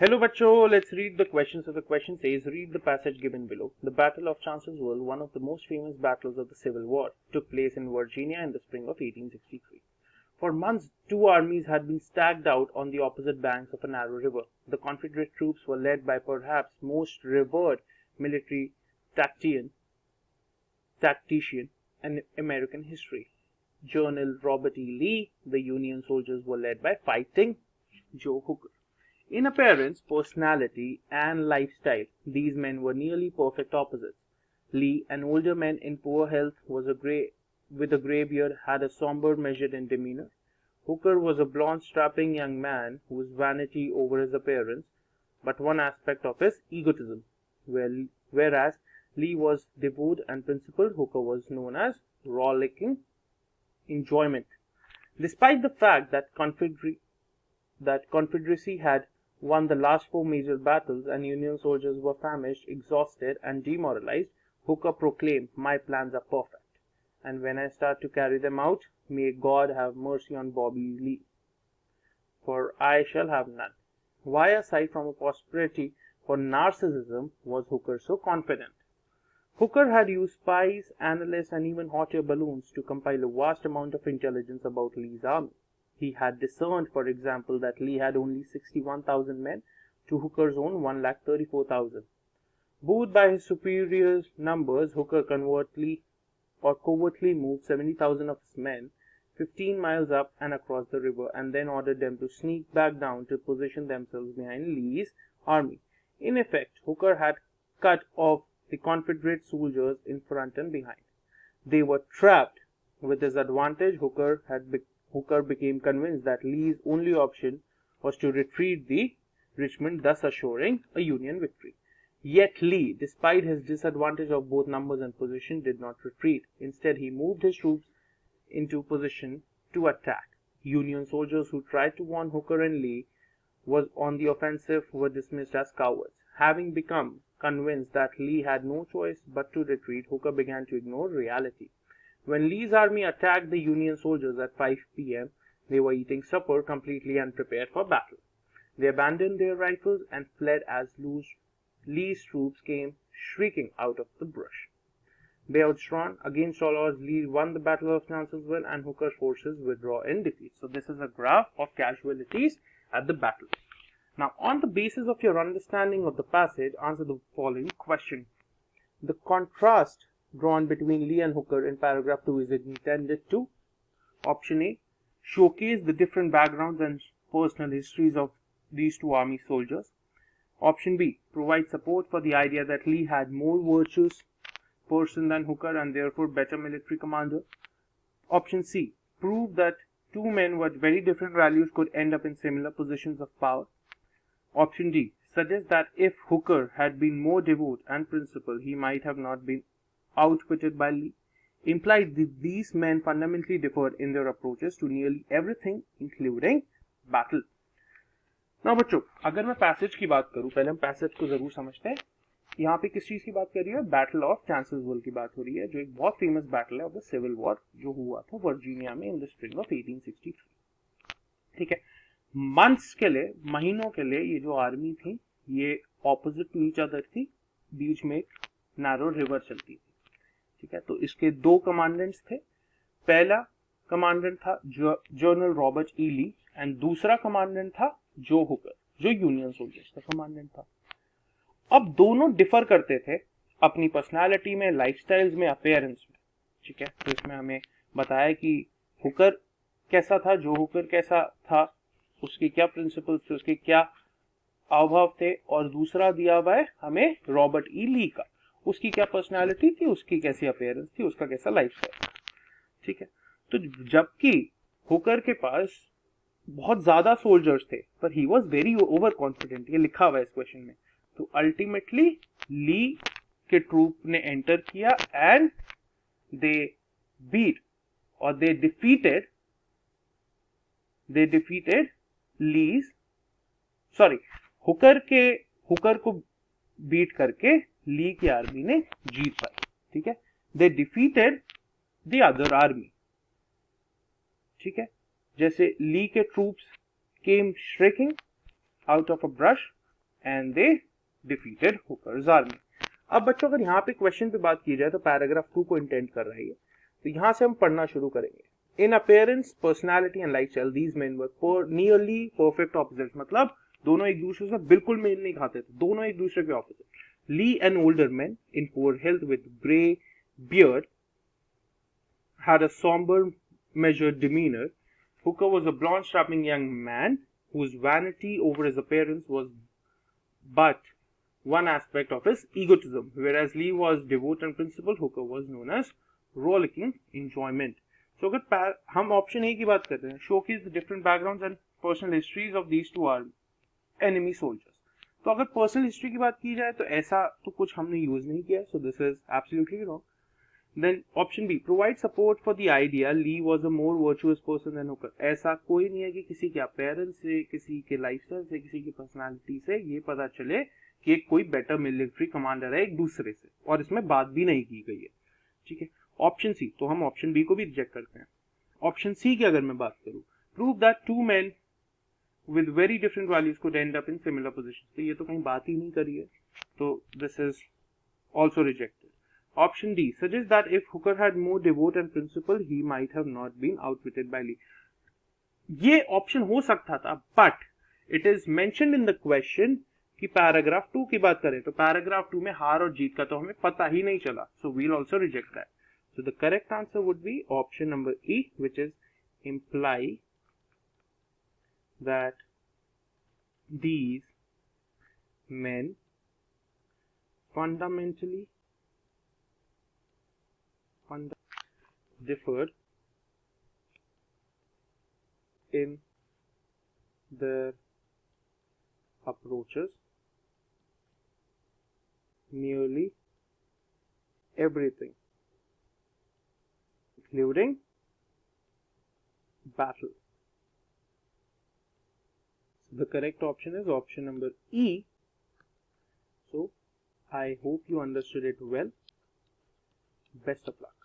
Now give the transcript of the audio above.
Hello bachcho, let's read the question. So the question says, read the passage given below. The Battle of Chancellorsville, one of the most famous battles of the Civil War, took place in Virginia in the spring of 1863. For months, two armies had been stacked out on the opposite banks of a narrow river. The Confederate troops were led by perhaps most revered military tactician in American history, General Robert E. Lee. The Union soldiers were led by Fighting Joe Hooker. In appearance, personality, and lifestyle, these men were nearly perfect opposites. Lee, an older man in poor health, with a grey beard, had a somber, measured in demeanor. Hooker was a blond, strapping young man whose vanity over his appearance, but one aspect of his egotism. Whereas Lee was devout and principled, Hooker was known as rollicking enjoyment. Despite the fact that Confederacy had won the last four major battles and Union soldiers were famished, exhausted, and demoralized, Hooker proclaimed, "My plans are perfect, and when I start to carry them out, may God have mercy on Bobby Lee, for I shall have none." Why, aside from a prosperity for narcissism, was Hooker so confident? Hooker had used spies, analysts, and even hot air balloons to compile a vast amount of intelligence about Lee's army. He had discerned, for example, that Lee had only 61,000 men to Hooker's own 134,000. Buoyed by his superior numbers, Hooker covertly moved 70,000 of his men 15 miles up and across the river, and then ordered them to sneak back down to position themselves behind Lee's army. In effect, Hooker had cut off the Confederate soldiers in front and behind. They were trapped. With this advantage, Hooker became convinced that Lee's only option was to retreat the Richmond, thus assuring a Union victory. Yet Lee, despite his disadvantage of both numbers and position, did not retreat. Instead, he moved his troops into position to attack. Union soldiers who tried to warn Hooker and Lee was on the offensive were dismissed as cowards. Having become convinced that Lee had no choice but to retreat, Hooker began to ignore reality. When Lee's army attacked the Union soldiers at 5 p.m., they were eating supper, completely unprepared for battle. They abandoned their rifles and fled as Lee's troops came shrieking out of the brush. Outdrawn against all odds, Lee won the Battle of Chancellorsville, and Hooker's forces withdraw in defeat. So this is a graph of casualties at the battle. Now, on the basis of your understanding of the passage, answer the following question. The contrast drawn between Lee and Hooker in paragraph 2 is intended to, option A, showcase the different backgrounds and personal histories of these two army soldiers. Option B, provide support for the idea that Lee had more virtuous person than Hooker and therefore better military commander. Option C, prove that two men with very different values could end up in similar positions of power. Option D, suggest that if Hooker had been more devout and principled, he might have not been outwitted by Lee. Implied that these men fundamentally differed in their approaches to nearly everything, including battle. Now बच्चों, अगर मैं passage की बात करूं, पहले हम passage को जरूर समझते हैं. यहाँ पे किस चीज की बात कर रही है? बैटल ऑफ चांसेलर्सविल की बात हो रही है, जो एक बहुत फेमस बैटल है ऑफ द सिविल वॉर, जो हुआ था वर्जीनिया में इन द स्प्रिंग ऑफ 1863. ठीक है, मंथ्स के लिए, महीनों के लिए ये जो आर्मी थी, ये ऑपोजिट टू ईच अदर थी, बीच में एक नैरो रिवर चलती थी. ठीक है, तो इसके दो कमांडेंट्स थे. पहला कमांडेंट था general Robert E Lee and दूसरा कमांडेंट था जो हुकर, जो यूनियन सोल्जर्स का कमांडेंट था. अब दोनों डिफर करते थे अपनी पर्सनालिटी में, लाइफस्टाइल्स में, अपीयरेंस में. ठीक है, तो इसमें हमें बताया कि हुकर कैसा था, जो हुकर कैसा था, उसके क्या प्रिंसिपल्स थे, उसके क्या हावभाव थे, और दूसरा दिया हुआ है हमें रॉबर्ट ई ली का, उसकी क्या पर्सनालिटी थी, उसकी कैसी अपीयरेंस थी, उसका कैसा लाइफस्टाइल. ठीक है, तो जबकि हुकर के पास बहुत ज्यादा सोल्जर्स थे, पर he was very over confident, ये लिखा हुआ है इस क्वेश्चन में. तो अल्टीमेटली ली के ट्रूप ने एंटर किया एंड दे बीट और they defeated Lee's, sorry, Hooker को बीट करके ली की आर्मी ने जीत पाई. ठीक है, they defeated the other army. ठीक है, जैसे ली के troops came shrieking out of a brush, and they defeated Hooker's army. अब बच्चों अगर यहाँ पे क्वेश्चन पे बात की जाए तो पैराग्राफ 2 को इंटेंड कर रही है, तो यहाँ से हम पढ़ना शुरू करेंगे. इन appearance, personality and lifestyle these main were nearly perfect opposite. मतलब दोनों एक दूसरे से बिल्कुल मेल नहीं खाते थे, दोनों एक दूसरे के opposite. Lee an older man in poor health with grey beard had a somber, measured demeanor. Hooker was a blond, strapping young man whose vanity over his appearance was but one aspect of his egotism. Whereas Lee was devout and principled, Hooker was known as rollicking enjoyment. So अगर हम option A की बात करते हैं, showcase the different backgrounds and personal histories of these two enemy soldiers. तो अगर personal history की बात की जाए तो ऐसा तो कुछ हमने यूज नहीं किया, so this is absolutely wrong. Then option B, provide support for the idea Lee was a more virtuous person than Hooker. ऐसा कोई नहीं है कि किसी के अपीयरेंस से, किसी के लाइफस्टाइल से, किसी की पर्सनालिटी से ये पता चले कि एक कोई बेटर मिलिट्री कमांडर है एक दूसरे से, और इसमें बात भी नहीं की गई है. ठीक है. ऑप्शन सी, तो हम ऑप्शन बी को भी रिजेक्ट करते हैं. ऑप्शन सी की अगर मैं बात करूं, prove that two men with very different values could end up in similar positions. तो ये तो कहीं बात ही नहीं करी है, तो this is also rejected. Option D suggests that if Hooker had more devout and principle, he might have not been outwitted by Lee. ये ऑप्शन हो सकता था, but it is mentioned in the question कि paragraph 2 की बात करें तो paragraph 2 में हार और जीत का तो हमें पता ही नहीं चला, so we'll also reject that. So the correct answer would be option number E, which is imply that these men fundamentally differed in their approaches nearly everything, including battle. The correct option is option number E. So I hope you understood it well. Best of luck.